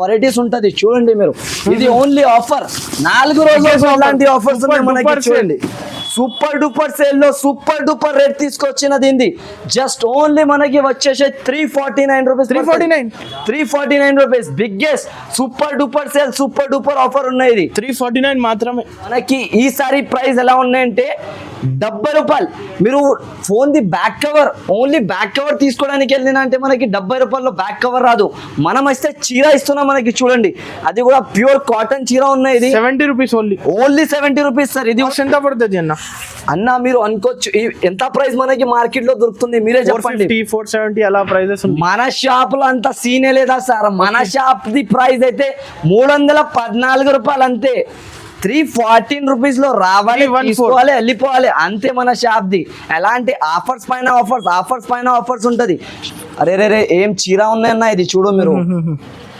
Varieties ఉంటది చూడండి మీరు. ఇది ఓన్లీ ఆఫర్ 4 రోజులు ఇలాంటి ఆఫర్స్ ఉన్నాయి మనకి. చూడండి సూపర్ డూపర్ సేల్ లో సూపర్ డూపర్ రేట్ తీసుకొచ్చినది ఇది. జస్ట్ ఓన్లీ మనకి వచ్చేసి 349 rupees. 349 rupees. Biggest super duper sale super duper offer ఉన్నాయి. ఇది 349 మాత్రమే. మనకి ఈసారి ప్రైస్ ఎలా ఉన్నాయంటే 70 రూపాయలు. మీరు phone the back cover only back cover తీసుకోవడానికి వెళ్ళినా అంటే మనకి 70 రూపాయల్లో బ్యాక్ కవర్ రాదు. మనం వస్తే చీర ఇస్తున్నాం మనకి. చూడండి అది కూడా ప్యూర్ కాటన్ చీర ఉన్నాయి. ఇది 70 రూపీస్ ఓన్లీ 70 రూపీస్ సార్. ఇది ఎంత పడుతుంది అన్న మీరు అనుకోవచ్చు ఎంత ప్రైస్ మనకి మార్కెట్ లో దొరుకుతుంది మీరే చెప్పండి. 470 అలా ప్రైజెస్. మన షాప్ లో అంత సీనే లేదా సార్. మన షాప్ ది ప్రైస్ అయితే 314 రూపాయలు అంతే. 314 రూపీస్ లో రావాలి, తీసుకోవాలి, వెళ్ళిపోవాలి అంతే మన షాప్ ది. ఎలాంటి ఆఫర్స్ పైన ఆఫర్స్ ఉంటది. అరే రే ఏం చీర ఉన్నాయన్న ఇది చూడు మీరు.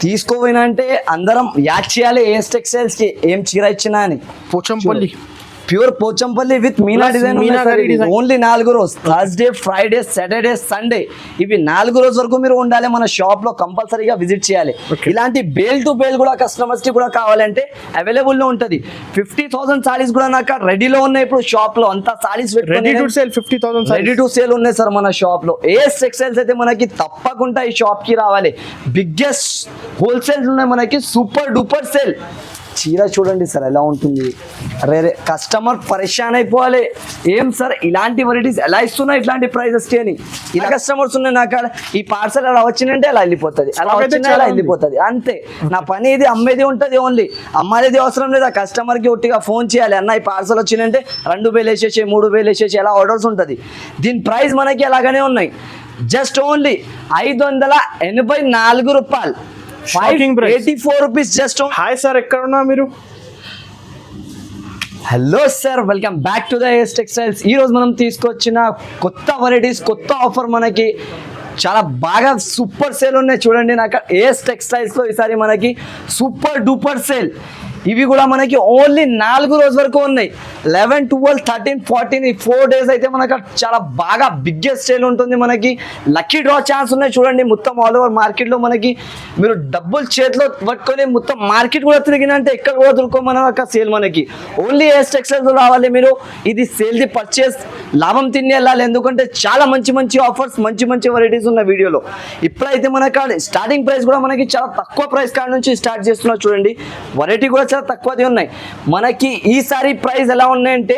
తీసుకోపోయినా అంటే అందరం యాడ్ చేయాలి ఏఎస్ టెక్స్టైల్స్ కి ఏం చీర ఇచ్చినా అని. Pochampally pure Pochampally with meena design. Only 4 రోజు థర్స్డే ఫ్రైడే సాటర్డే సండే ఇవి 4 రోజు వరకు మీరు ఉండాలి మన షాప్ లో. కంపల్సరీగా విజిట్ చేయాలి. ఇలాంటి బేల్ టు బేల్ కూడా కస్టమర్స్ కి కూడా కావాలంటే అవైలబుల్ లో ఉంటది. 50,000 సారీస్ కూడా నాకు రెడీలో ఉన్నాయి ఇప్పుడు షాప్ లో. అంతా saris ready to sale 50,000 ready to sale ఉన్నాయి సార్ మన షాప్ లో. ఏఎస్ టెక్స్టైల్స్ అయితే మనకి తప్పకుండా ఈ షాప్ కి రావాలి. బిగ్గెస్ట్ హోల్సేల్ ఉన్నాయి మనకి. Super duper sale. చీర చూడండి సార్ ఎలా ఉంటుంది. అరే కస్టమర్ పరేషాన్ అయిపోవాలి. ఏం సార్ ఇలాంటి వెరైటీస్ ఎలా ఇస్తున్నాయి ఇట్లాంటి ప్రైజెస్ కి అని. ఇలా కస్టమర్స్ ఉన్నాయి నాకు. ఈ పార్సల్ అలా వచ్చిందంటే అలా వెళ్ళిపోతుంది, అలా వచ్చిందంటే అలా వెళ్ళిపోతుంది అంతే. నా పని ఇది అమ్మేది ఉంటుంది. ఓన్లీ అమ్మాయిది అవసరం లేదా. కస్టమర్ కి ఒట్టిగా ఫోన్ చేయాలి, అన్న ఈ పార్సల్ వచ్చిందంటే 2000 వేసేసి 3000 వేసేసి ఎలా ఆర్డర్స్ ఉంటుంది. దీని ప్రైస్ మనకి అలాగనే ఉన్నాయి. జస్ట్ ఓన్లీ 584 రూపాయలు. 584 రూపీస్ జస్ట్. హాయ్ సార్ ఎక్కడ ఉన్నా మీరు? Hello sir, welcome back to the AS Textiles. ఈ రోజు మనం తీసుకొచ్చిన కొత్త వెరైటీస్ కొత్త ఆఫర్ మనకి చాలా బాగా సూపర్ సేల్ ఉన్నాయి. చూడండి నాకు ఏఎస్ టెక్స్టైల్స్ లో ఈసారి మనకి సూపర్ డూపర్ సేల్. ఇవి కూడా మనకి ఓన్లీ 4 రోజు వరకు ఉన్నాయి. 11, 12, 13, 14 ఈ 4 డేస్ అయితే మనకు చాలా బాగా బిగ్గెస్ట్ సేల్ ఉంటుంది. మనకి లక్కీ డ్రా ఛాన్స్ ఉన్నాయి. చూడండి మొత్తం ఆల్ ఓవర్ మార్కెట్ లో మనకి మీరు డబ్బులు చేతిలో పట్టుకొని మొత్తం మార్కెట్ కూడా తిరిగినంటే ఎక్కడ కూడా దొరుకోమన్న సేల్ మనకి ఓన్లీ ఏఎస్ టెక్స్టైల్స్ రావాలి మీరు. ఇది సేల్ ది పర్చేస్ లాభం తిని వెళ్ళాలి. ఎందుకంటే చాలా మంచి ఆఫర్స్ మంచి వెరైటీస్ ఉన్న వీడియోలో. ఇప్పుడైతే మనకు స్టార్టింగ్ ప్రైస్ కూడా మనకి చాలా తక్కువ ప్రైస్ కాడ నుంచి స్టార్ట్ చేస్తున్నారు. చూడండి వెరైటీ కూడా చాలా తక్కువది ఉన్నాయి మనకి. ఈసారి ప్రైస్ ఎలా ఉన్నాయంటే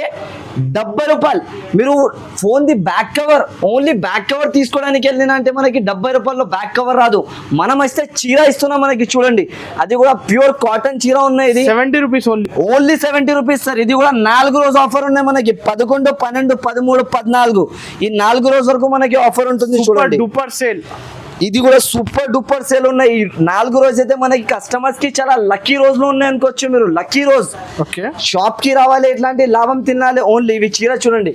70 రూపాయలు. మీరు phone the back cover only back cover తీసుకోవడానికి వెళ్ళినా అంటే మనకి 70 రూపాయల్లో బ్యాక్ కవర్ రాదు. మనం వస్తే చీర ఇస్తున్నాం మనకి. చూడండి అది కూడా ప్యూర్ కాటన్ చీర ఉన్నాయి. ఇది 70 రూపీస్ ఓన్లీ 70 రూపీస్ సార్. ఇది కూడా 4 రోజు ఆఫర్ ఉన్నాయి మనకి. 11, 12, 13, 14 ఈ 4 రోజు వరకు మనకి ఆఫర్ ఉంటుంది. చూడండి డూపర్ సేల్. ఇది కూడా సూపర్ డూపర్ సేల్ ఉన్నాయి. ఈ 4 రోజు అయితే మనకి కస్టమర్స్ కి చాలా లక్కీ రోజులు ఉన్నాయి అనుకోవచ్చు మీరు. లక్కీ రోజు షాప్ కి రావాలి, ఇట్లాంటి లాభం తినాలి. ఓన్లీ ఇవి చీర చూడండి.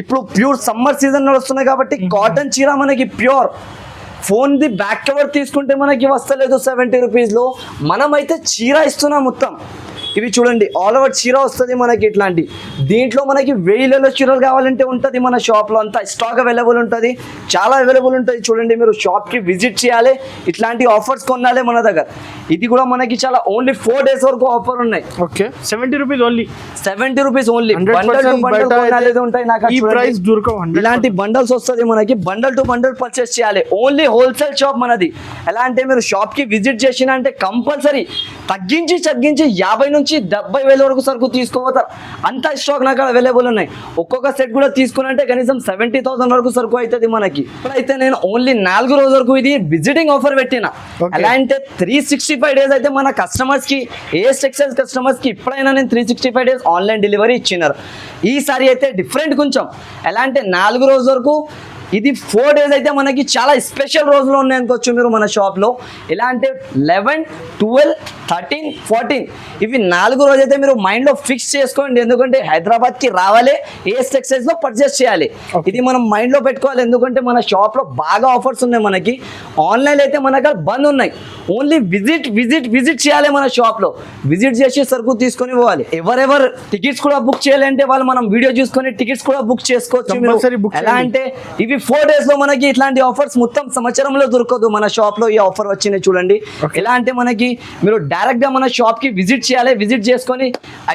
ఇప్పుడు ప్యూర్ సమ్మర్ సీజన్ నడుస్తున్నాయి కాబట్టి కాటన్ చీర మనకి pure. Phone the back cover తీసుకుంటే మనకి వస్తలేదు 70 రూపీస్ లో. మనమైతే చీర ఇస్తున్నాం మొత్తం. ఇవి చూడండి ఆల్ ఓవర్ చీర వస్తుంది మనకి. ఇట్లాంటి దీంట్లో మనకి 1000 చీరలు కావాలంటే ఉంటుంది మన షాప్లో. అంతా స్టాక్ అవైలబుల్ ఉంటుంది, చాలా అవైలబుల్ ఉంటుంది. చూడండి మీరు షాప్కి విజిట్ చేయాలి, ఇట్లాంటి ఆఫర్స్ కొనాలి మన దగ్గర. ఇది కూడా మనకి చాలా ఓన్లీ 4 డేస్ వరకు ఆఫర్ ఉన్నాయి. Okay 70 rupees only. 70 rupees only. ఉంటాయి నాకు ఇలాంటి బండల్స్ వస్తుంది మనకి. బండల్ టు బండల్ పర్చేస్ చేయాలి. ఓన్లీ హోల్సేల్ షాప్ మనది. ఎలా అంటే మీరు షాప్కి విజిట్ చేసిన అంటే కంపల్సరీ తగ్గించి 50 నుంచి 70,000 వరకు సరుకు తీసుకోపోతారు. అంత స్టాక్ నాకు అవైలబుల్ ఉన్నాయి. ఒక్కొక్క సెట్ కూడా తీసుకున్నంటే కనీసం 70,000 వరకు సరుకు అవుతుంది మనకి. ఇప్పుడైతే నేను ఓన్లీ 4 రోజు వరకు ఇది విజిటింగ్ ఆఫర్ పెట్టిన. ఎలా అంటే 365 డేస్ అయితే మన కస్టమర్స్ కి ఏఎస్ టెక్స్టైల్స్ కస్టమర్స్ కి ఇప్పుడైనా నేను 365 డేస్ ఆన్లైన్ డెలివరీ ఇచ్చినారు. ఈసారి అయితే డిఫరెంట్ కొంచెం. ఎలా అంటే 4 రోజు వరకు ఇది 4 డేస్ అయితే మనకి చాలా స్పెషల్ రోజులు ఉన్నాయి అనుకోవచ్చు మీరు మన షాప్లో. ఎలా అంటే 11, 12, 13, 14 ఇవి 4 రోజు అయితే మీరు మైండ్లో ఫిక్స్ చేసుకోండి. ఎందుకంటే హైదరాబాద్కి రావాలి, ఏఎస్ టెక్స్టైల్స్లో పర్చేస్ చేయాలి. ఇది మనం మైండ్లో పెట్టుకోవాలి. ఎందుకంటే మన షాప్లో బాగా ఆఫర్స్ ఉన్నాయి మనకి. ఆన్లైన్ అయితే మనకు బంద్ ఉన్నాయి. ఓన్లీ విజిట్ చేయాలి మన షాప్లో. విజిట్ చేసి సరుకు తీసుకొని పోవాలి. ఎవరెవరు టికెట్స్ కూడా బుక్ చేయాలంటే వాళ్ళు మనం వీడియో చూసుకొని టికెట్స్ కూడా బుక్ చేసుకోవచ్చు. ఎలా అంటే ఇవి 4 days లో మనకి ఇట్లాంటి ఆఫర్స్ మొత్తం సంవత్సరంలో దొరకదు. మన షాప్ లో ఈ ఆఫర్ వచ్చినాయి చూడండి. ఎలా అంటే మనకి మీరు డైరెక్ట్ గా మన షాప్ కి విజిట్ చేయాలి, విజిట్ చేసుకొని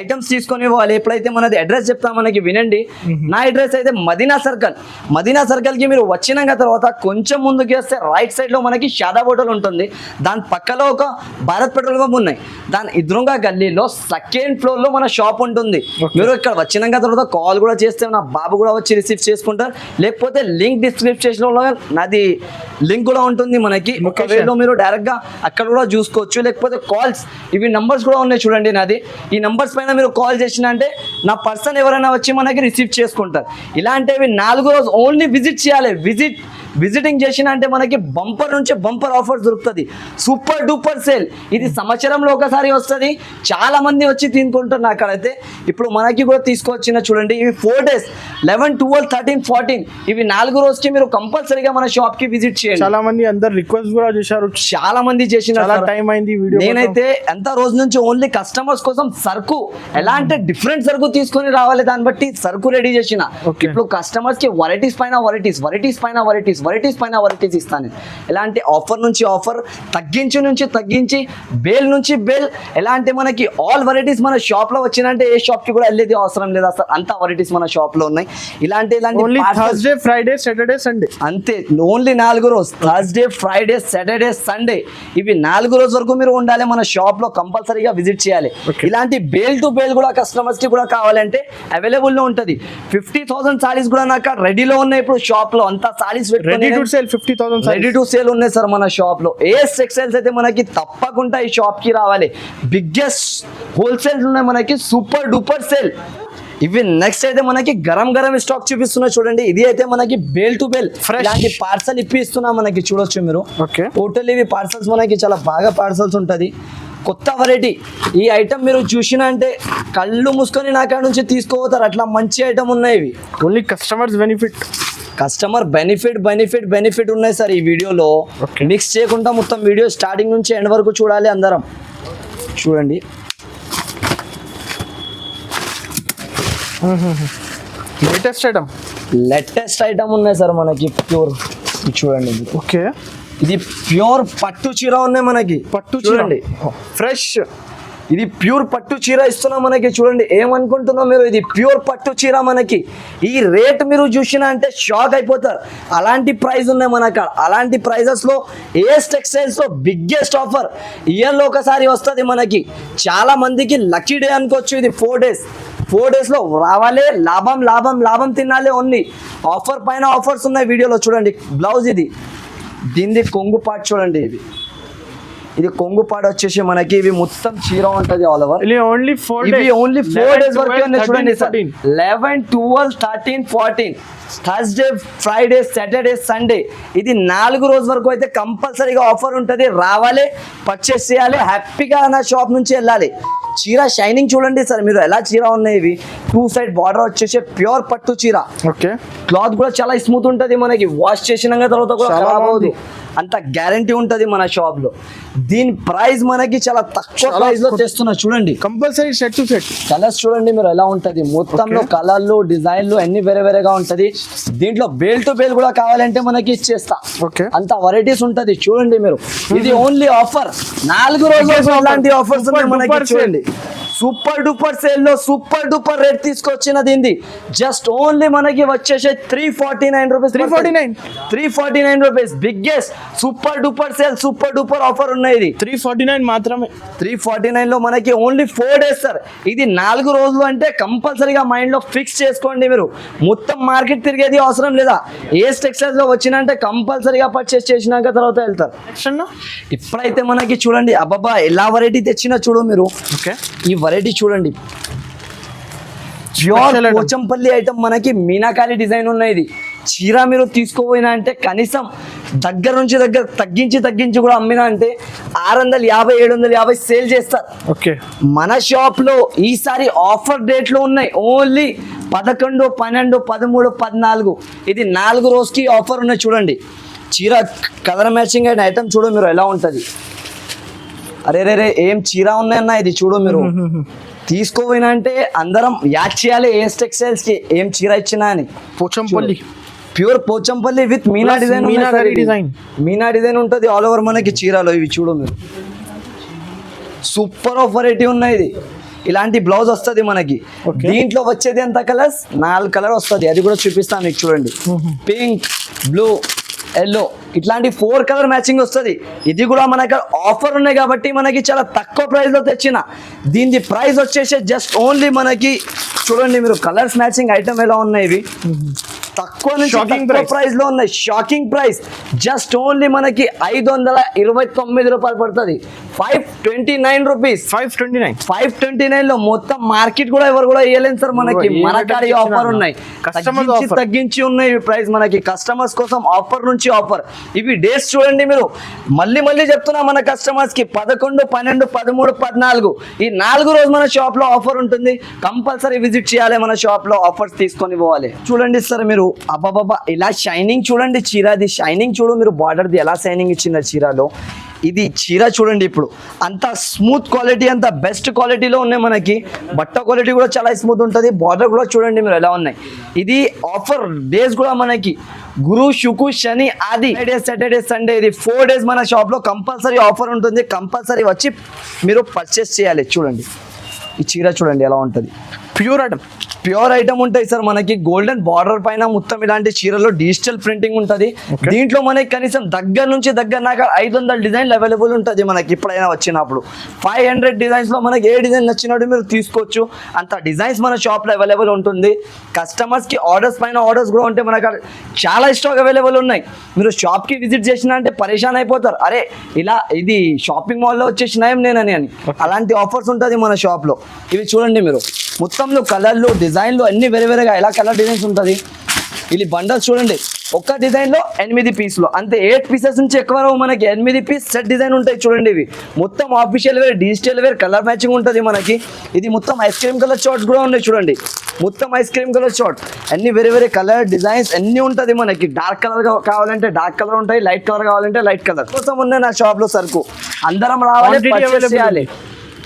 ఐటమ్స్ తీసుకొని పోవాలి. ఎప్పుడైతే మనది అడ్రస్ చెప్తా మనకి వినండి. నా అడ్రస్ అయితే మదీనా సర్కిల్ కి మీరు వచ్చినాక తర్వాత కొంచెం ముందుకు వస్తే రైట్ సైడ్ లో మనకి షాదా హోటల్ ఉంటుంది. దాని పక్కలో ఒక భారత్ పెట్రోల్ పంప్ ఉన్నాయి. దాని ఎదురుగా గల్లీలో సెకండ్ ఫ్లోర్ లో మన షాప్ ఉంటుంది. మీరు ఇక్కడ వచ్చినాక తర్వాత కాల్ కూడా చేస్తే నా బాబు కూడా వచ్చి రిసీవ్ చేసుకుంటారు. లేకపోతే లింక్ డిస్క్రిప్షన్ లో నాది లింక్ కూడా ఉంటుంది మనకి. ఒకవేళ మీరు డైరెక్ట్ గా అక్కడ కూడా చూసుకోవచ్చు. లేకపోతే కాల్స్ ఇవి నంబర్స్ కూడా ఉన్నాయి చూడండి నాది. ఈ నంబర్స్ పైన మీరు కాల్ చేసిన అంటే నా పర్సన్ ఎవరైనా వచ్చి మనకి రిసీవ్ చేసుకుంటారు. ఇలాంటివి 4 రోజు ఓన్లీ విజిట్ చేయాలి. విజిటింగ్ చేసిన అంటే మనకి బంపర్ నుంచి బంపర్ ఆఫర్ దొరుకుతుంది. Super duper sale. ఇది సంవత్సరంలో ఒకసారి వస్తుంది. చాలా మంది వచ్చి తినుకుంటారు అక్కడైతే. ఇప్పుడు మనకి కూడా తీసుకొచ్చిన చూడండి. ఇవి 4 days 11, 12, 13, 14 ఇవి 4 రోజుకి మీరు కంపల్సరీగా మన షాప్ కి విజిట్ చేయండి. చాలా మంది అందరు రిక్వెస్ట్ కూడా చేశారు. చాలా మంది చేసిన టైం అయింది వీడియో. నేనైతే ఎంత రోజు నుంచి ఓన్లీ కస్టమర్స్ కోసం సరుకు ఎలా అంటే డిఫరెంట్ సరుకు తీసుకొని రావాలి. దాన్ని బట్టి సరుకు రెడీ చేసిన. ఇప్పుడు కస్టమర్స్ కి వెరైటీస్ పైన వెరైటీస్ ఇస్తాను. ఎలాంటి ఆఫర్ నుంచి ఆఫర్, తగ్గించి బేల్ నుంచి బేల్, ఎలాంటి మనకి ఆల్ వెరైటీస్ మన షాప్ లో వచ్చినంటే ఏ షాప్ కి కూడా వెళ్ళేది అవసరం లేదు అసలు. అంత వెరైటీస్ మన షాప్ లో ఉన్నాయి. ఇలాంటి థర్స్డే, ఫ్రైడే, సాటర్డే, సండే అంతే. ఓన్లీ 4 రోజు థర్స్డే, ఫ్రైడే, సాటర్డే, సండే ఇవి 4 రోజు వరకు మీరు ఉండాలి మన షాప్ లో. కంపల్సరీగా విజిట్ చేయాలి. ఇలాంటి బేల్ టు బేల్ కూడా కస్టమర్స్ కి కూడా కావాలంటే అవైలబుల్ లో ఉంటది. 50,000 సారీస్ కూడా నాకు రెడీలో ఉన్నాయి ఇప్పుడు షాప్ లో. అంతా saris ready to sale 50,000 ready to sale ఉన్నాయి సార్ మన షాప్ లో. ఏఎస్ టెక్స్టైల్స్ అయితే మనకి తప్పకుండా ఈ షాప్ కి రావాలి. బిగ్గెస్ట్ హోల్సేల్ ఉన్నాయి మనకి. Super duper sale. ఇవి నెక్స్ట్ అయితే మనకి గరం స్టాక్ చూపిస్తున్నా చూడండి. ఇది అయితే మనకి బేల్ టు బేల్ ఇలాంటి పార్సల్ ఇప్పిస్తున్నా మనకి. చూడొచ్చు మీరు. టోటల్ ఇవి పార్సల్స్ మనకి చాలా బాగా పార్సల్స్ ఉంటది. కొత్త వెరైటీ. ఈ ఐటమ్ మీరు చూసినా అంటే కళ్ళు మూసుకొని నా కాడ నుంచి తీసుకోపోతారు. అట్లా మంచి ఐటమ్ ఉన్నాయి ఇవి. Only customers benefit. Customer benefit ఉన్నాయి సార్ ఈ వీడియోలో. మిక్స్ చేయకుండా మొత్తం వీడియో స్టార్టింగ్ నుంచి ఎండ్ వరకు చూడాలి అందరం. చూడండి. లేటెస్ట్ ఐటమ్ ఉన్నాయి సార్ మనకి. ప్యూర్ చూడండి. ఓకే. ఇది ప్యూర్ పట్టు చీర ఉన్నాయి మనకి. పట్టు చూడండి, ఫ్రెష్. ఇది ప్యూర్ పట్టు చీర ఇస్తున్నా మనకి. చూడండి ఏమనుకుంటున్నాం మీరు. ఇది ప్యూర్ పట్టు చీర మనకి. ఈ రేట్ మీరు చూసినా అంటే షాక్ అయిపోతారు. అలాంటి ప్రైస్ ఉన్నాయి మనకు. అలాంటి ప్రైజెస్ లో ఏఎస్ టెక్స్టైల్స్ లో బిగ్గెస్ట్ ఆఫర్ ఇయర్ లో ఒకసారి వస్తుంది మనకి. చాలా మందికి లక్కీ డే అనుకోవచ్చు. ఇది 4 days లో రావాలి. లాభం తినాలి. ఓన్లీ ఆఫర్ పైన ఆఫర్స్ ఉన్నాయి వీడియోలో. చూడండి బ్లౌజ్ ఇది. దీనిది కొంగు పార్ట్ చూడండి. ఇది కొంగు పాట వచ్చేసి మనకి. ఇవి మొత్తం చీర ఉంటది ఆల్ ఓవర్. ఓన్లీ 4 days వరకు చూడండి sir. 11, 12, 13, 14 Thursday, Friday, Saturday, Sunday ఇది 4 రోజు వరకు అయితే కంపల్సరీగా ఆఫర్ ఉంటుంది. రావాలి, పర్చేస్ చేయాలి, హ్యాపీగా నా షాప్ నుంచి వెళ్ళాలి. చీర షైనింగ్ చూడండి సార్ మీరు. ఎలా చీర ఉన్నాయి ఇవి. 2 side బార్డర్ వచ్చేసి ప్యూర్ పట్టు చీర. ఓకే. క్లాత్ కూడా చాలా స్మూత్ ఉంటది మనకి. వాష్ చేసినాక తర్వాత కూడా ఖరాబ్ అవ్వదు. అంత గ్యారంటీ ఉంటది మన షాప్ లో. దీని ప్రైస్ మనకి చాలా తక్కువ ప్రైస్ లో తెస్తున్నా చూడండి. Compulsory set to set. Colours చూడండి మీరు ఎలా ఉంటది. మొత్తంలో కలర్లు, డిజైన్లు అన్ని వేరేగా ఉంటది. దీంట్లో బేల్ టు బేల్ కూడా కావాలంటే మనకి ఇచ్చేస్తా. అంత వెరైటీస్ ఉంటది చూడండి మీరు. ఇది ఓన్లీ ఆఫర్ 4 రోజులు. అలాంటి ఆఫర్స్ మనకి చూడండి. సూపర్ డూపర్ సేల్ లో సూపర్ డూపర్ రేట్ తీసుకొచ్చిన దీన్ని జస్ట్ ఓన్లీ మనకి వచ్చేసి 349 rupees. 349 rupees. Biggest super duper sale, super duper offer ఉన్నాయి. ఇది 349 మాత్రమే. 349 లో మనకి ఓన్లీ 4 days సార్. ఇది 4 రోజులు అంటే కంపల్సరీగా మైండ్ లో ఫిక్స్ చేసుకోండి మీరు. మొత్తం మార్కెట్ తిరిగేది అవసరం లేదా. ఏఎస్ టెక్స్టైల్స్ లో వచ్చినంటే కంపల్సరీగా పర్చేస్ చేసినాక తర్వాత వెళ్తారు. ఇప్పుడైతే మనకి చూడండి అబ్బాబా ఎలా వెరైటీ తెచ్చినా చూడు మీరు. ఈ వెరైటీ చూడండి. ప్యూర్ పోచంపల్లి ఐటమ్ మనకి మీనాకారి డిజైన్ ఉన్నాయి. ఇది చీర మీరు తీసుకోపోయినా అంటే కనీసం దగ్గర నుంచి తగ్గించి కూడా అమ్మినా అంటే 650, 750 సేల్ చేస్తారు. ఓకే. మన షాప్ లో ఈసారి ఆఫర్ డేట్ లో ఉన్నాయి. ఓన్లీ 11, 12, 13, 14 ఇది 4 రోజుకి ఆఫర్ ఉన్నాయి. చూడండి చీర కలర్ మ్యాచింగ్ అయిన ఐటమ్ చూడు మీరు ఎలా ఉంటది. అరే ఏం చీర ఉన్నాయన్న. ఇది చూడు మీరు. తీసుకోపోయినా అంటే అందరం యాడ్ చేయాలి ఏఎస్ టెక్స్టైల్స్ కి ఏం చీర ఇచ్చినా అని. Pure Pochampally with meena Plus design, meenakari design. Meena design ఉంటుంది ఆల్ ఓవర్ మనకి చీరలో. ఇవి చూడు మీరు, సూపర్ ఆఫ్ వెరైటీ ఉన్నాయి. ఇది ఇలాంటి బ్లౌజ్ వస్తుంది మనకి. దీంట్లో వచ్చేది ఎంత కలర్స్, 4 కలర్ వస్తుంది. అది కూడా చూపిస్తాను మీకు చూడండి. పింక్, బ్లూ, ఎల్లో, ఇట్లాంటి 4 కలర్ మ్యాచింగ్ వస్తుంది. ఇది కూడా మనకి ఆఫర్ ఉన్నాయి కాబట్టి మనకి చాలా తక్కువ ప్రైస్ లో తెచ్చిన. దీని ప్రైస్ వచ్చేసి జస్ట్ ఓన్లీ మనకి చూడండి మీరు, కలర్స్ మ్యాచింగ్ ఐటమ్ ఎలా ఉన్నాయి. ఇవి తక్కువ నుంచి తక్కువ ప్రైస్ లో ఉన్నాయి. షాకింగ్ ప్రైస్ జస్ట్ ఓన్లీ మనకి 529 రూపాయలు పడుతుంది. 529 రూపీస్. 529 లో మొత్తం మార్కెట్ కూడా ఎవరు కూడా ఇవ్వలేదు సార్ మనకి. మన కాడ ఆఫర్ ఉన్నాయి, తగ్గించి ఉన్నాయి ప్రైస్ మనకి. కస్టమర్స్ కోసం ఆఫర్ నుంచి ఆఫర్. ఇవి డేస్ చూడండి మీరు, మళ్ళీ మళ్ళీ చెప్తున్నా మన కస్టమర్స్ కి 11, 12, 13, 14 ఈ 4 రోజు మన షాప్ లో ఆఫర్ ఉంటుంది. కంపల్సరీ విజిట్ చేయాలి మన షాప్ లో, ఆఫర్స్ తీసుకొని పోవాలి. చూడండి సార్ మీరు, అబ్బాబాబా ఇలా షైనింగ్ చూడండి చీరది. షైనింగ్ చూడు మీరు, బార్డర్ది ఎలా షైనింగ్ ఇచ్చిన చీరలో. ఇది చీర చూడండి ఇప్పుడు, అంత స్మూత్ క్వాలిటీ, అంత బెస్ట్ క్వాలిటీలో ఉన్నాయి మనకి. బట్ట క్వాలిటీ కూడా చాలా స్మూత్ ఉంటుంది. బార్డర్ కూడా చూడండి మీరు ఎలా ఉన్నాయి. ఇది ఆఫర్ డేస్ కూడా మనకి గురు, శుక్ర, శని, ఆది, ఫ్రైడే, సాటర్డే, సండే, ఇది 4 డేస్ మన షాప్లో కంపల్సరీ ఆఫర్ ఉంటుంది. కంపల్సరీ వచ్చి మీరు పర్చేస్ చేయాలి. చూడండి ఈ చీర చూడండి ఎలా ఉంటుంది. ప్యూర్ ఐటమ్ ఉంటాయి సార్ మనకి. గోల్డెన్ బార్డర్ పైన మొత్తం ఇలాంటి చీరలో డిజిటల్ ప్రింటింగ్ ఉంటుంది. దీంట్లో మనకి కనీసం దగ్గర నుంచి దగ్గర నాకు 500 డిజైన్లు అవైలబుల్ ఉంటుంది మనకి. ఎప్పుడైనా వచ్చినప్పుడు 500 డిజైన్స్ లో మనకి ఏ డిజైన్ నచ్చినట్టు మీరు తీసుకోవచ్చు. అంత డిజైన్స్ మన షాప్ లో అవైలబుల్ ఉంటుంది. కస్టమర్స్ కి ఆర్డర్స్ పైన ఆర్డర్స్ కూడా ఉంటే మనకు చాలా స్టాక్ అవైలబుల్ ఉన్నాయి. మీరు షాప్ కి విజిట్ చేసినా అంటే పరేషాన్ అయిపోతారు, అరే ఇలా ఇది షాపింగ్ మాల్ లో వచ్చేసినాయం నేనని అని. అలాంటి ఆఫర్స్ ఉంటుంది మన షాప్ లో. ఇవి చూడండి మీరు, మొత్తంలో కలర్లు, డిజైన్లు అన్ని వేరే వేరేగా ఎలా కలర్ డిజైన్స్ ఉంటుంది. ఇది బండల్స్ చూడండి, ఒక్క డిజైన్లో 8 పీసులు అంతే. 8 పీసెస్ నుంచి ఎక్కువ మనకి 8 పీస్ సెట్ డిజైన్ ఉంటాయి చూడండి. ఇవి మొత్తం official wear, digital wear, colour matching ఉంటుంది మనకి. ఇది మొత్తం ఐస్ క్రీమ్ కలర్ షార్ట్స్ కూడా ఉన్నాయి చూడండి. మొత్తం ఐస్ క్రీమ్ కలర్ షార్ట్, అన్ని వేరే వేరే కలర్ డిజైన్స్ అన్ని ఉంటుంది మనకి. డార్క్ కలర్ కావాలంటే డార్క్ కలర్ ఉంటాయి, లైట్ కలర్ కావాలంటే లైట్ కలర్. కోసం ఉన్నాయి నా షాప్ లో సరుకు. అందరం రావాలి, పర్చేస్ చేయాలి.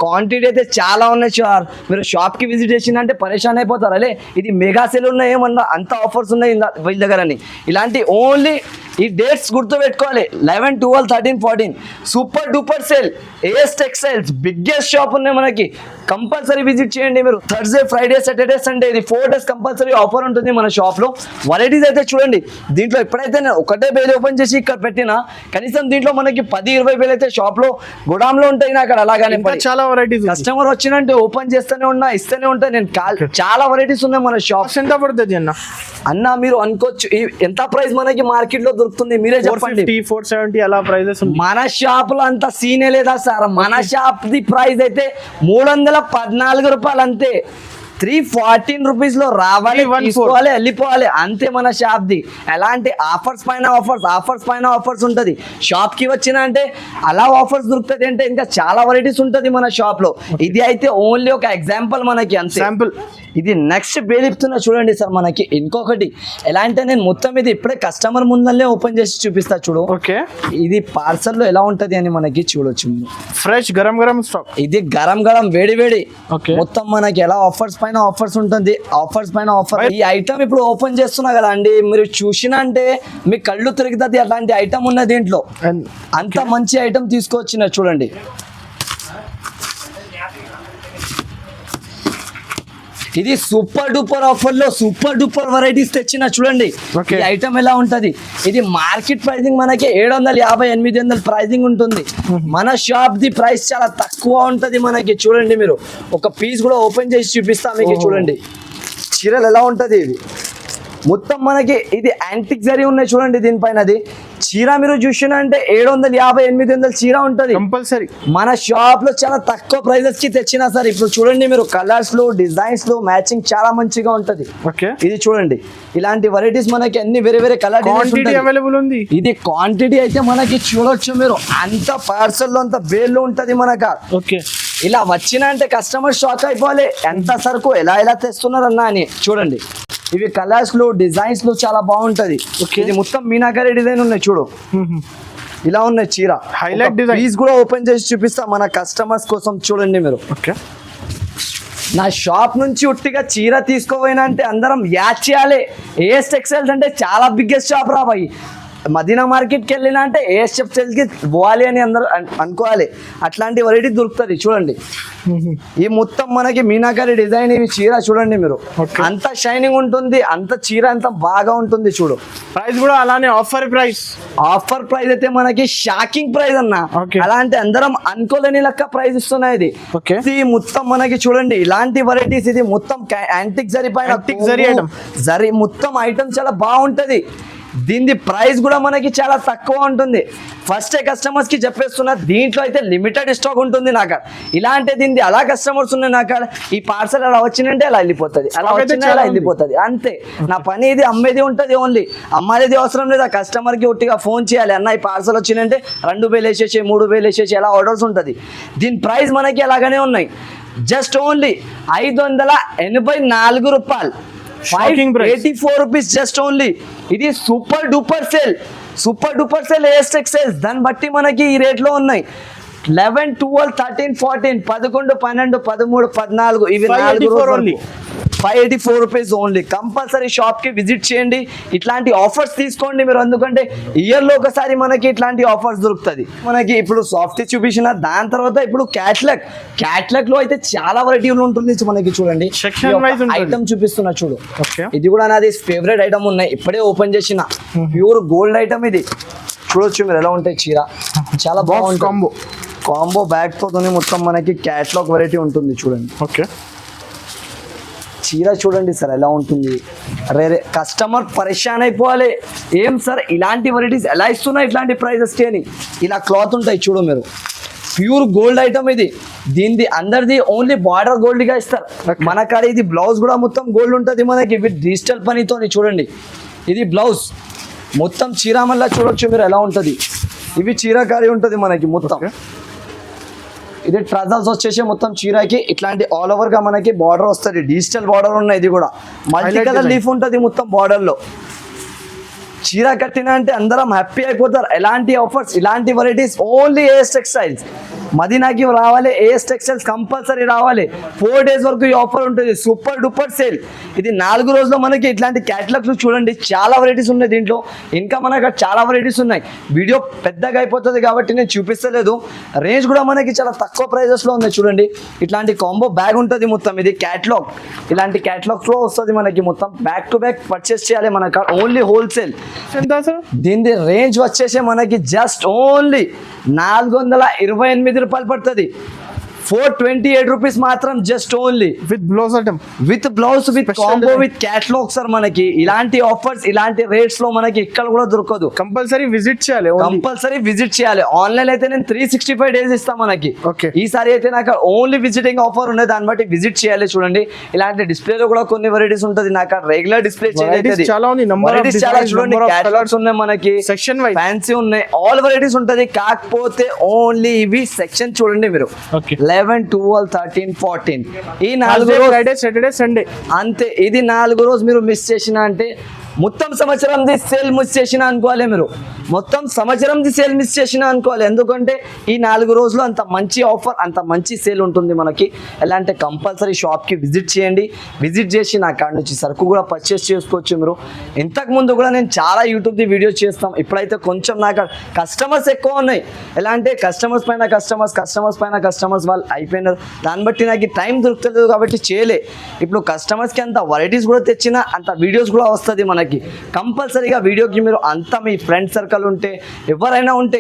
క్వాంటిటీ అయితే చాలా ఉన్నాయి సార్. మీరు షాప్ కి విజిట్ చేసిందంటే పరేషాన్ అయిపోతారు. అలే ఇది మెగా సేల్ ఉన్నాయి ఏమన్నా, అంత ఆఫర్స్ ఉన్నాయి వీళ్ళ దగ్గర అని. ఇలాంటి ఓన్లీ ఈ డేట్స్ గుర్తు పెట్టుకోవాలి. 11, 12, 13, 14 super duper sale. AS Textiles biggest shop ఉన్నాయి మనకి. కంపల్సరీ విజిట్ చేయండి మీరు. థర్స్డే, ఫ్రైడే, సాటర్డే, సండే ఇది 4 డేస్ కంపల్సరీ ఆఫర్ ఉంటుంది మన షాప్ లో. వెరైటీస్ అయితే చూడండి, దీంట్లో ఎప్పుడైతే నేను ఒకటే బేల్ ఓపెన్ చేసి ఇక్కడ పెట్టినా కనీసం దీంట్లో మనకి 10-20 వేలు అయితే షాప్ లో గోడామ్ లో ఉంటాయి. అక్కడ అలాగానే చాలా వెరైటీస్. కస్టమర్ వచ్చినంటే ఓపెన్ చేస్తూనే ఉన్నా, ఇస్తూనే ఉంటా నేను. చాలా వెరైటీస్ ఉన్నాయి మన షాప్. ఎంత పడుతుంది అన్న మీరు అనుకోవచ్చు ఎంత ప్రైస్ మనకి మార్కెట్ లో దొరుకుతుంది, మీరే చెప్పండి. 470 అలా ప్రైజెస్. మన షాప్ లో అంత సీనే లేదా సార్. మన షాప్ ది ప్రైస్ అయితే 314 రూపాయలు అంతే. 314 రూపీస్ లో రావాలి, తీసుకోవాలి, వెళ్ళిపోవాలి అంతే మన షాప్ ది. ఎలాంటి ఆఫర్స్ పైన ఆఫర్స్ ఉంటుంది. షాప్ కి వచ్చిన అంటే అలా ఆఫర్స్ దొరుకుతుంది అంటే ఇంకా చాలా వెరైటీస్ ఉంటుంది మన షాప్ లో. ఇది అయితే ఓన్లీ ఒక ఎగ్జాంపుల్ మనకి, అంతే శాంపుల్. ఇది నెక్స్ట్ బేలిపుతున్నా చూడండి సార్ మనకి. ఇంకొకటి ఎలా అంటే నేను మొత్తం ఇది ఇప్పుడే కస్టమర్ ముందల్లే ఓపెన్ చేసి చూపిస్తా చూడు. ఓకే, ఇది పార్సల్ లో ఎలా ఉంటది అని మనకి చూడొచ్చు. Fresh garam garam stock. ఇది గరం వేడి. మొత్తం మనకి ఎలా ఆఫర్స్ పైన ఆఫర్స్ ఉంటుంది. ఆఫర్స్ పైన ఆఫర్. ఈ ఐటమ్ ఇప్పుడు ఓపెన్ చేస్తున్నా కదా అండి, మీరు చూసినా అంటే మీ కళ్ళు తిరుగుతుంది. అలాంటి ఐటమ్ ఉన్న దీంట్లో అంత మంచి ఐటమ్ తీసుకొచ్చిన చూడండి. ఇది సూపర్ డూపర్ ఆఫర్ లో సూపర్ డూపర్ వెరైటీస్ తెచ్చిన చూడండి. ఈ ఐటమ్ ఎలా ఉంటది. ఇది మార్కెట్ ప్రైసింగ్ మనకి 750-800 ప్రైసింగ్ ఉంటుంది. మన షాప్ ది ప్రైస్ చాలా తక్కువ ఉంటది మనకి. చూడండి మీరు, ఒక పీస్ కూడా ఓపెన్ చేసి చూపిస్తా మీకు. చూడండి చీరలు ఎలా ఉంటది. ఇది మొత్తం మనకి ఇది యాంటిక్ జరీ ఉన్నాయి చూడండి. దీనిపైన అది చీర మీరు చూసినా అంటే 750-800 చీర ఉంటది కంపల్సరీ. మన షాప్ లో చాలా తక్కువ ప్రైజెస్ కి తెచ్చినా సార్. ఇప్పుడు చూడండి మీరు, కలర్స్ లో, డిజైన్స్ లో మ్యాచింగ్ చాలా మంచిగా ఉంటది. ఇది చూడండి, ఇలాంటి వెరైటీస్ మనకి అన్ని వేరే వేరే కలర్ అవైలబుల్ ఉంది. ఇది క్వాంటిటీ అయితే మనకి చూడొచ్చు మీరు. అంత పార్సల్ లో అంత బేల్ ఉంటది మనక. ఓకే, ఇలా వచ్చినా అంటే కస్టమర్ షాక్ అయిపోవాలి, ఎంత సరుకు ఎలా తెస్తున్నారన్నా అని. చూడండి ఇవి కలర్స్ లో, డిజైన్స్ లో చాలా బాగుంటది. ఇది మొత్తం మీనాకరి డిజైన్ ఉన్నాయి చూడు. ఇలా ఉన్నాయి చీర. Highlight design. ప్లీజ్ కూడా ఓపెన్ చేసి చూపిస్తా మన కస్టమర్స్ కోసం. చూడండి మీరు. ఓకే, నా షాప్ నుంచి ఉట్టిగా చీర తీసుకోపోయినా అంటే అందరం యాడ్ చేయాలి. ఏఎస్ టెక్స్టైల్స్ అంటే చాలా బిగ్గెస్ట్ షాప్ రా భాయ్. మదీనా మార్కెట్కి వెళ్ళినా అంటే ఏఎస్ టెక్స్టైల్స్కి పోవాలి అని అందరూ అనుకోవాలి. అట్లాంటి వెరైటీ దొరుకుతుంది చూడండి. ఈ మొత్తం మనకి మీనాకారి డిజైన్ ఇవి చీర చూడండి మీరు, అంత షైనింగ్ ఉంటుంది, అంత చీర అంత బాగా ఉంటుంది. చూడు ప్రైస్ కూడా అలానే ఆఫర్ ప్రైస్ అయితే మనకి షాకింగ్ ప్రైస్ అన్న. అలాంటి అందరం అనుకోలేని లెక్క ప్రైస్ ఇస్తున్నాయి. ఇది మొత్తం మనకి చూడండి ఇలాంటి వెరైటీస్. ఇది మొత్తం యాంటిక్ జరీ పైన జరీ మొత్తం ఐటమ్ చాలా బాగుంటది. దీని ప్రైస్ కూడా మనకి చాలా తక్కువ ఉంటుంది. ఫస్ట్ కస్టమర్స్ కి చెప్పేస్తున్నా, దీంట్లో అయితే లిమిటెడ్ స్టాక్ ఉంటుంది నాకు. ఇలాంటి దీన్ని అలా కస్టమర్స్ ఉన్నాయి నాకు. ఈ పార్సల్ అలా వచ్చిందంటే అలా వెళ్ళిపోతుంది, అలా వచ్చిందంటే అలా వెళ్ళిపోతుంది, అంతే. నా పని ఇది అమ్మేది ఉంటుంది, ఓన్లీ అమ్మాయిది అవసరం లేదు. ఆ కస్టమర్ కి ఒట్టిగా ఫోన్ చేయాలి, అన్న ఈ పార్సల్ వచ్చిందంటే 2000 వేసేసి 3000 వేసేసి ఎలా ఆర్డర్స్ ఉంటుంది. దీని ప్రైస్ మనకి అలాగనే ఉన్నాయి. జస్ట్ ఓన్లీ 584 రూపాయలు, 584 రూపీస్ జస్ట్ ఓన్లీ. ఇది super duper sale AS Textiles. దాన్ని బట్టి మనకి ఈ రేట్లో ఉన్నాయి. 11, 12, 13, 14, 11, 12, 13, 14 ఇవి 584 రూపీస్ ఓన్లీ. కంపల్సరీ షాప్కి విజిట్ చేయండి, ఇట్లాంటి ఆఫర్స్ తీసుకోండి మీరు. ఎందుకంటే ఇయర్లో ఒకసారి మనకి ఇట్లాంటి ఆఫర్స్ దొరుకుతుంది మనకి. ఇప్పుడు సాఫ్ట్ చూపించిన దాని తర్వాత ఇప్పుడు క్యాట్లాగ్ లో అయితే చాలా వెరైటీలు ఉంటుంది మనకి. చూడండి ఐటమ్ చూపిస్తున్నా చూడు. ఇది కూడా నాది ఫేవరెట్ ఐటమ్ ఉన్నాయి, ఇప్పుడే ఓపెన్ చేసిన ప్యూర్ గోల్డ్ ఐటమ్. ఇది చూడొచ్చు మీరు ఎలా ఉంటాయి చీర, చాలా బాగుంటుంది. కాంబో బ్యాగ్ తో మొత్తం మనకి క్యాట్లాగ్ వెరైటీ ఉంటుంది చూడండి. చీర చూడండి సార్ ఎలా ఉంటుంది. రే కస్టమర్ పరేషాన్ అయిపోవాలి, ఏం సార్ ఇలాంటి వెరైటీస్ ఎలా ఇస్తున్నా ఇట్లాంటి ప్రైజెస్కి అని. ఇలా క్లాత్ ఉంటాయి చూడు మీరు, ప్యూర్ గోల్డ్ ఐటమ్ ఇది. దీనిది అందరిది ఓన్లీ బార్డర్ గోల్డ్గా ఇస్తారు. మన కాడ ఇది బ్లౌజ్ కూడా మొత్తం గోల్డ్ ఉంటుంది మనకి విత్ డిజిటల్ పనితో. చూడండి ఇది బ్లౌజ్ మొత్తం చీర మళ్ళీ చూడొచ్చు మీరు ఎలా ఉంటుంది. ఇవి చీరకారి ఉంటుంది మనకి మొత్తం. ఇది ట్రజల్స్ వచ్చేసి మొత్తం చీరకి ఇట్లాంటి ఆల్ ఓవర్ గా మనకి బార్డర్ వస్తుంది, డిజిటల్ బార్డర్ ఉన్నాయి. ఇది కూడా మల్టీ కలర్ లీఫ్ ఉంటుంది మొత్తం బార్డర్ లో. చీర కట్టిన అంటే అందరం హ్యాపీ అయిపోతారు. ఎలాంటి ఆఫర్స్, ఇలాంటి వెరైటీస్ ఓన్లీ ఏఎస్ టెక్స్టైల్స్. మదీనాకి రావాలి, ఏఎస్ టెక్స్టైల్స్ కంపల్సరీ రావాలి. 4 days వరకు ఈ ఆఫర్ ఉంటుంది, సూపర్ డూపర్ సేల్. ఇది 4 రోజుల్లో మనకి ఇట్లాంటి క్యాటలాగ్స్ చూడండి చాలా వెరైటీస్ ఉన్నాయి దీంట్లో. ఇంకా మనకు చాలా వెరైటీస్ ఉన్నాయి. వీడియో పెద్దగా అయిపోతుంది కాబట్టి నేను చూపిస్తలేదు. రేంజ్ కూడా మనకి చాలా తక్కువ ప్రైజెస్లో ఉంది చూడండి. ఇట్లాంటి కాంబో బ్యాగ్ ఉంటుంది మొత్తం. ఇది క్యాటలాగ్, ఇలాంటి క్యాటలాగ్స్లో వస్తుంది మనకి మొత్తం. బ్యాక్ టు బ్యాక్ పర్చేస్ చేయాలి మనకు, ఓన్లీ హోల్సేల్. దీని రేంజ్ వచ్చేసి మనకి జస్ట్ ఓన్లీ 428 రూపాయలు పడుతుంది. 428 రూపీస్ మాత్రం just only with blouse item, with blouse, with combo, with catalogue sir. మనకి ఇలాంటి ఆఫర్స్ ఇలాంటి రేట్స్ లో మనకి ఇక్కడ కూడా దొరకదు. కంపల్సరీ విజిట్ చేయాలి. ఆన్లైన్ అయితే నేను 365 days ఇస్తాను మనకి. ఈసారి అయితే నాకు ఓన్లీ విజిటింగ్ ఆఫర్ ఉన్నాయి, దాన్ని బట్టి విజిట్ చేయాలి. చూడండి ఇలాంటి డిస్ప్లేలో కూడా కొన్ని వెరైటీస్ ఉంటుంది. నాకు రెగ్యులర్ డిస్ప్లే చేయలేదు, చాలా చూడండి. క్యాటలాగ్స్ ఉన్నాయి మనకి, సెక్షన్ వైస్ ఫ్యాన్సీ ఉన్నాయి, ఆల్ వెరైటీస్ ఉంటుంది. కాకపోతే ఓన్లీ ఇవి సెక్షన్ చూడండి మీరు. 11, 12, 13, 14 ఈ 4 రోజు, ఫ్రైడే, సాటర్డే, సండే అంతే. ఇది 4 రోజు మీరు మిస్ చేసినా అంటే మొత్తం సంవత్సరంది సేల్ మిస్ చేసిన అనుకోవాలి మీరు. మొత్తం సంవత్సరంది సేల్ మిస్ చేసిన అనుకోవాలి. ఎందుకంటే ఈ 4 రోజులు అంత మంచి ఆఫర్, అంత మంచి సేల్ ఉంటుంది మనకి. ఎలా అంటే కంపల్సరీ షాప్కి విజిట్ చేయండి. విజిట్ చేసి నా కాడ నుంచి సరుకు కూడా పర్చేస్ చేసుకోవచ్చు మీరు. ఇంతకుముందు కూడా నేను చాలా యూట్యూబ్ది వీడియోస్ చేస్తాం. ఇప్పుడైతే కొంచెం నాకు కస్టమర్స్ ఎక్కువ ఉన్నాయి. ఎలా అంటే కస్టమర్స్ పైన కస్టమర్స్ వాళ్ళు అయిపోయినారు. దాన్ని బట్టి నాకు టైం దొరుకుతలేదు కాబట్టి చేయలే. ఇప్పుడు కస్టమర్స్కి అంత వెరైటీస్ కూడా తెచ్చిన అంత వీడియోస్ కూడా వస్తుంది మనకి. కంపల్సరీగా వీడియోకి మీరు అంతా మీ ఫ్రెండ్ సర్కిల్ ఉంటే, ఎవరైనా ఉంటే,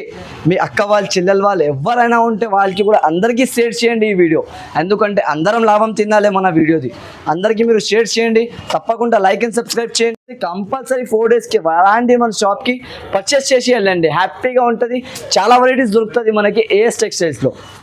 మీ అక్క వాళ్ళు, చెల్లెలు వాళ్ళు ఎవరైనా ఉంటే వాళ్ళకి కూడా అందరికీ షేర్ చేయండి ఈ వీడియో. ఎందుకంటే అందరం లాభం తినాలి మన వీడియోది. అందరికీ మీరు షేర్ చేయండి, తప్పకుండా లైక్ అండ్ సబ్స్క్రైబ్ చేయండి. కంపల్సరీ 4 daysకి అలాంటి మన షాప్కి పర్చేస్ చేసి వెళ్ళండి, హ్యాపీగా ఉంటుంది. చాలా వెరైటీస్ దొరుకుతుంది మనకి ఏఎస్ టెక్స్టైల్స్లో.